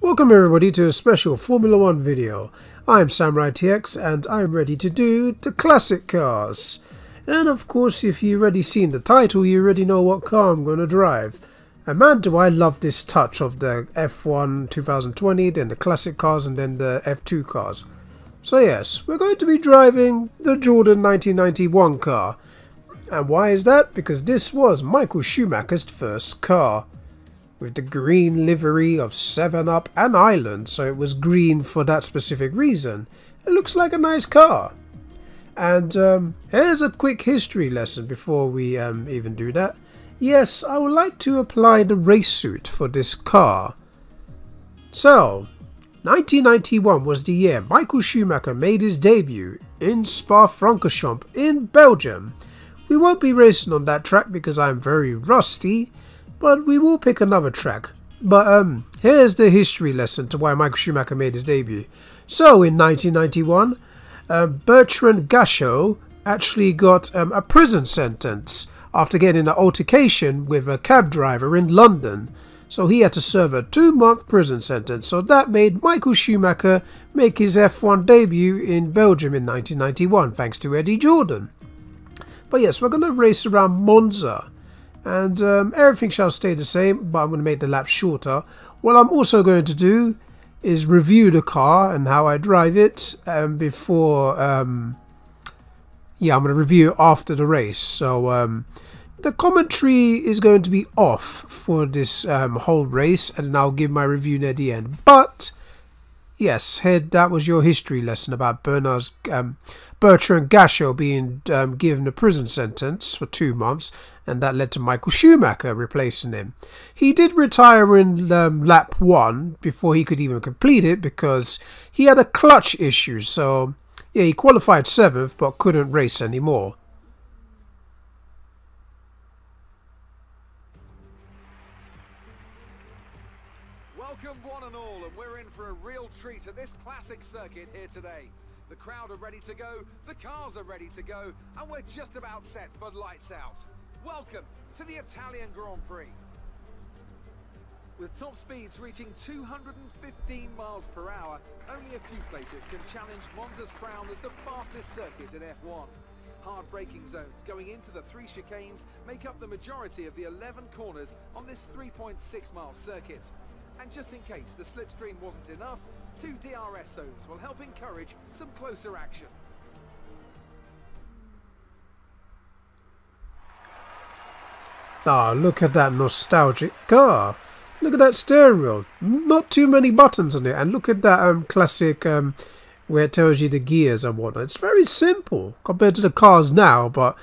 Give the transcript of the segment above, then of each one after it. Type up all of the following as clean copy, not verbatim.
Welcome everybody to a special Formula 1 video. I'm SamuraiT-X and I'm ready to do the classic cars. And of course, if you've already seen the title, you already know what car I'm going to drive. And man, do I love this touch of the F1 2020, then the classic cars and then the F2 cars. So yes, we're going to be driving the Jordan 1991 car. And why is that? Because this was Michael Schumacher's first car, with the green livery of 7-Up and Island, so it was green for that specific reason. It looks like a nice car. And here's a quick history lesson before we even do that. Yes, I would like to apply the race suit for this car. So, 1991 was the year Michael Schumacher made his debut in Spa-Francorchamps in Belgium. We won't be racing on that track because I'm very rusty, but we will pick another track. But here's the history lesson to why Michael Schumacher made his debut. So in 1991, Bertrand Gachot actually got a prison sentence after getting an altercation with a cab driver in London. So he had to serve a 2-month prison sentence. So that made Michael Schumacher make his F1 debut in Belgium in 1991, thanks to Eddie Jordan. But yes, we're going to race around Monza. And everything shall stay the same, but I'm going to make the lap shorter. What I'm also going to do is review the car and how I drive it before... yeah, I'm going to review it after the race. So the commentary is going to be off for this whole race, and I'll give my review near the end. But yes, that was your history lesson about Bertrand Gachot being given a prison sentence for 2 months, and that led to Michael Schumacher replacing him. He did retire in lap 1 before he could even complete it because he had a clutch issue. So yeah, he qualified 7th but couldn't race anymore. Welcome one and all, and we're in for a real treat at this classic circuit here today. The crowd are ready to go, the cars are ready to go, and we're just about set for lights out. Welcome to the Italian Grand Prix. With top speeds reaching 215 miles per hour, only a few places can challenge Monza's crown as the fastest circuit in F1. Hard braking zones going into the 3 chicanes make up the majority of the 11 corners on this 3.6 mile circuit. And just in case the slipstream wasn't enough, 2 DRS zones will help encourage some closer action. Ah, look at that nostalgic car. Look at that steering wheel. Not too many buttons on it. And look at that classic where it tells you the gears and whatnot. It's very simple compared to the cars now, but...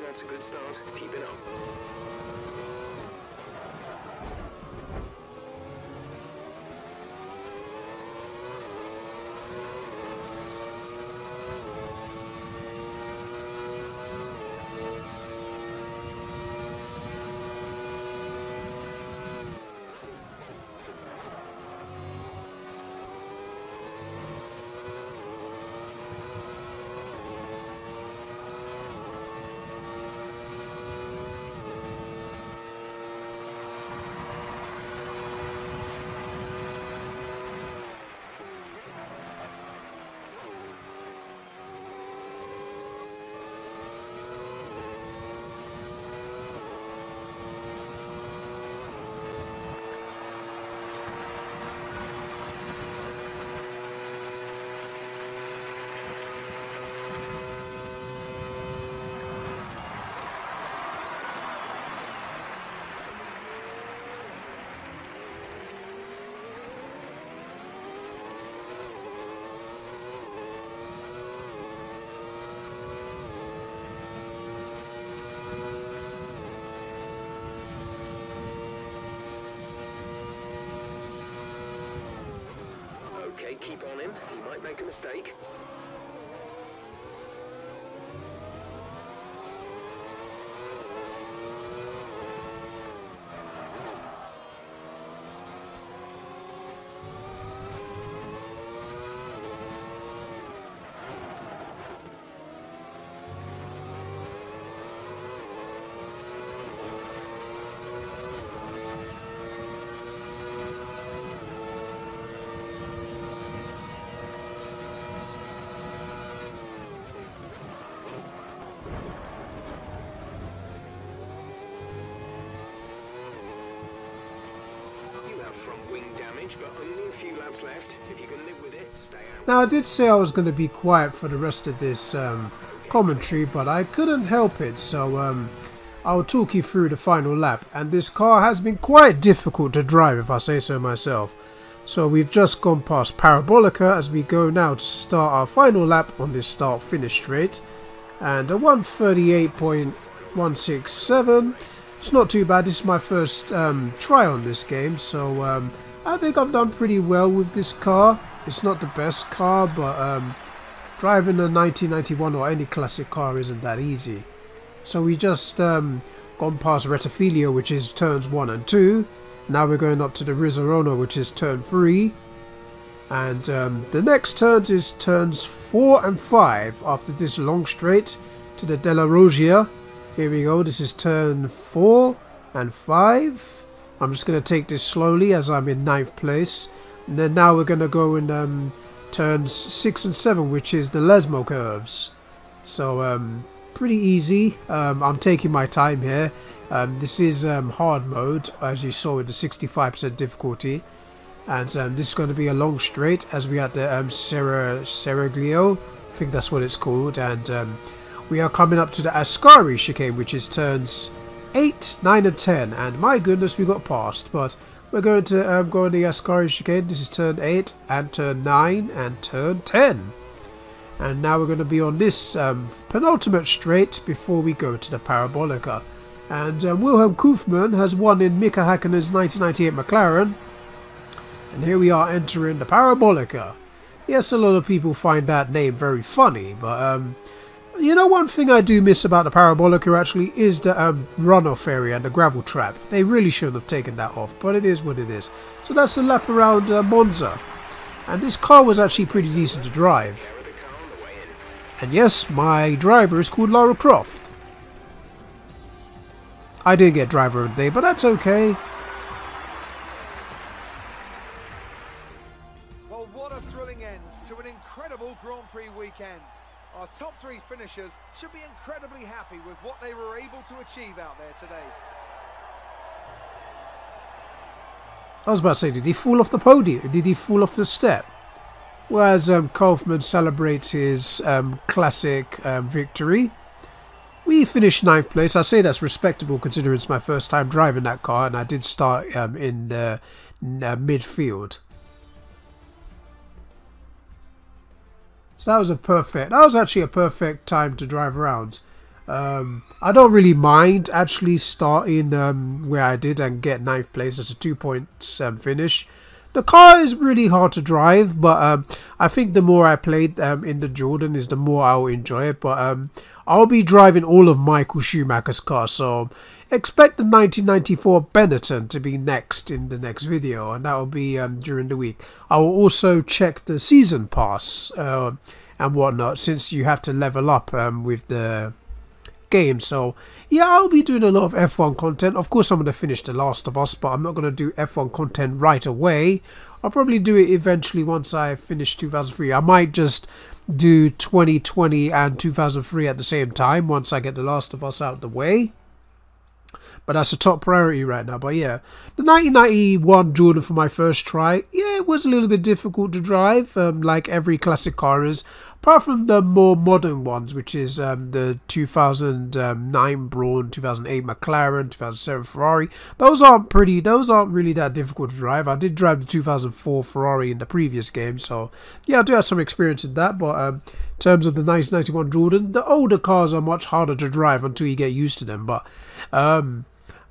That's a good start. Keep it up. keep on him. He might make a mistake. Front wing damage, but only a few laps left. If you can live with it, stay out. Now I did say I was going to be quiet for the rest of this commentary, but I couldn't help it, so I'll talk you through the final lap. And this car has been quite difficult to drive, if I say so myself. So we've just gone past Parabolica as we go now to start our final lap on this start-finish straight. And a 138.167. It's not too bad. This is my first try on this game, so I think I've done pretty well with this car. It's not the best car, but driving a 1991 or any classic car isn't that easy. So we just gone past Rettifilo, which is turns 1 and 2. Now we're going up to the Rizzarona, which is turn 3. And the next turns is turns 4 and 5 after this long straight to the Della Roggia. Here we go, this is turn 4 and 5. I'm just going to take this slowly as I'm in 9th place. And then now we're going to go in turns 6 and 7, which is the Lesmo curves. So pretty easy. I'm taking my time here. This is hard mode, as you saw with the 65% difficulty. And this is going to be a long straight as we at the Seraglio. I think that's what it's called. And we are coming up to the Ascari chicane, which is turns 8, 9 and 10. And my goodness, we got past. But we're going to go on the Ascari chicane. This is turn 8 and turn 9 and turn 10. And now we're going to be on this penultimate straight before we go to the Parabolica. And Wilhelm Koofman has won in Mika Häkkinen's 1998 McLaren. And here we are entering the Parabolica. Yes, a lot of people find that name very funny, but you know, one thing I do miss about the Parabolica actually is the runoff area and the gravel trap. They really shouldn't have taken that off, but it is what it is. So that's a lap around Monza. And this car was actually pretty decent to drive. And yes, my driver is called Lara Croft. I didn't get driver of the day, but that's okay. Well, what a thrilling end to an incredible Grand Prix weekend. Our top 3 finishers should be incredibly happy with what they were able to achieve out there today. I was about to say, did he fall off the podium? Did he fall off the step? Whereas Kaufman celebrates his classic victory. We finished 9th place. I say that's respectable considering it's my first time driving that car, and I did start in the midfield. So that was actually a perfect time to drive around. I don't really mind actually starting where I did and get 9th place. That's a 2-point finish. The car is really hard to drive, but I think the more I played in the Jordan is the more I'll enjoy it. But I'll be driving all of Michael Schumacher's cars, so expect the 1994 Benetton to be next in the next video, and that will be during the week. I will also check the season pass and whatnot, since you have to level up with the game. So yeah, I'll be doing a lot of F1 content. Of course I'm going to finish The Last of Us, but I'm not going to do F1 content right away. I'll probably do it eventually once I finish 2003. I might just do 2020 and 2003 at the same time once I get The Last of Us out of the way. But that's a top priority right now. But yeah, the 1991 Jordan for my first try, yeah, it was a little bit difficult to drive, like every classic car is. Apart from the more modern ones, which is the 2009 Braun, 2008 McLaren, 2007 Ferrari. Those aren't really that difficult to drive. I did drive the 2004 Ferrari in the previous game, so yeah, I do have some experience in that. But in terms of the 1991 Jordan, the older cars are much harder to drive until you get used to them. But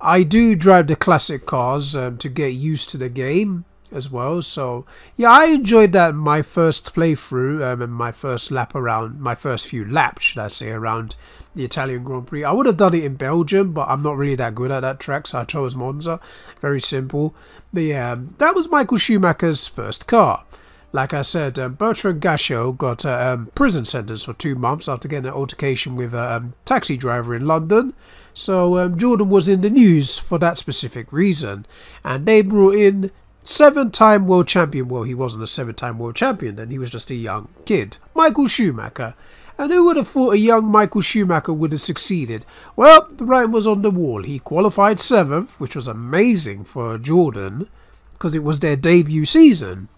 I do drive the classic cars to get used to the game. as well. So yeah, I enjoyed that in my first playthrough and my first lap around, my first few laps, should I say, around the Italian Grand Prix. I would have done it in Belgium, but I'm not really that good at that track, so I chose Monza. Very simple. But yeah, that was Michael Schumacher's first car. Like I said, Bertrand Gachot got a prison sentence for 2 months after getting an altercation with a taxi driver in London. So Jordan was in the news for that specific reason. And they brought in 7-time world champion. Well, he wasn't a 7-time world champion then, he was just a young kid. Michael Schumacher. And who would have thought a young Michael Schumacher would have succeeded? Well, the writing was on the wall. He qualified 7th, which was amazing for Jordan, because it was their debut season.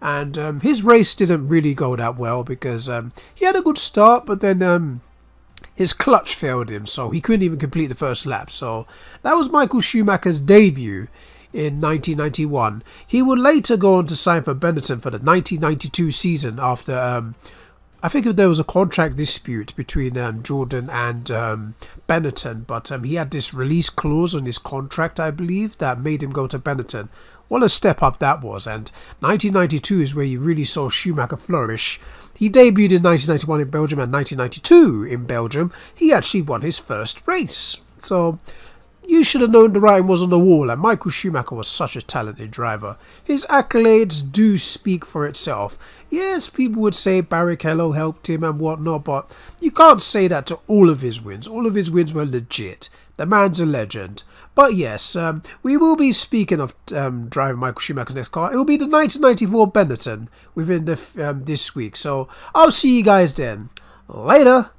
And his race didn't really go that well, because he had a good start, but then his clutch failed him, so he couldn't even complete the first lap. So that was Michael Schumacher's debut in 1991. He would later go on to sign for Benetton for the 1992 season after I think there was a contract dispute between Jordan and Benetton, but he had this release clause on his contract, I believe, that made him go to Benetton. What a step up that was, and 1992 is where you really saw Schumacher flourish. He debuted in 1991 in Belgium, and 1992 in Belgium he actually won his first race. So you should have known the writing was on the wall, and Michael Schumacher was such a talented driver. His accolades do speak for itself. Yes, people would say Barrichello helped him and whatnot, but you can't say that to all of his wins. All of his wins were legit. The man's a legend. But yes, we will be speaking of driving Michael Schumacher's next car. It will be the 1994 Benetton within this week. So I'll see you guys then. Later.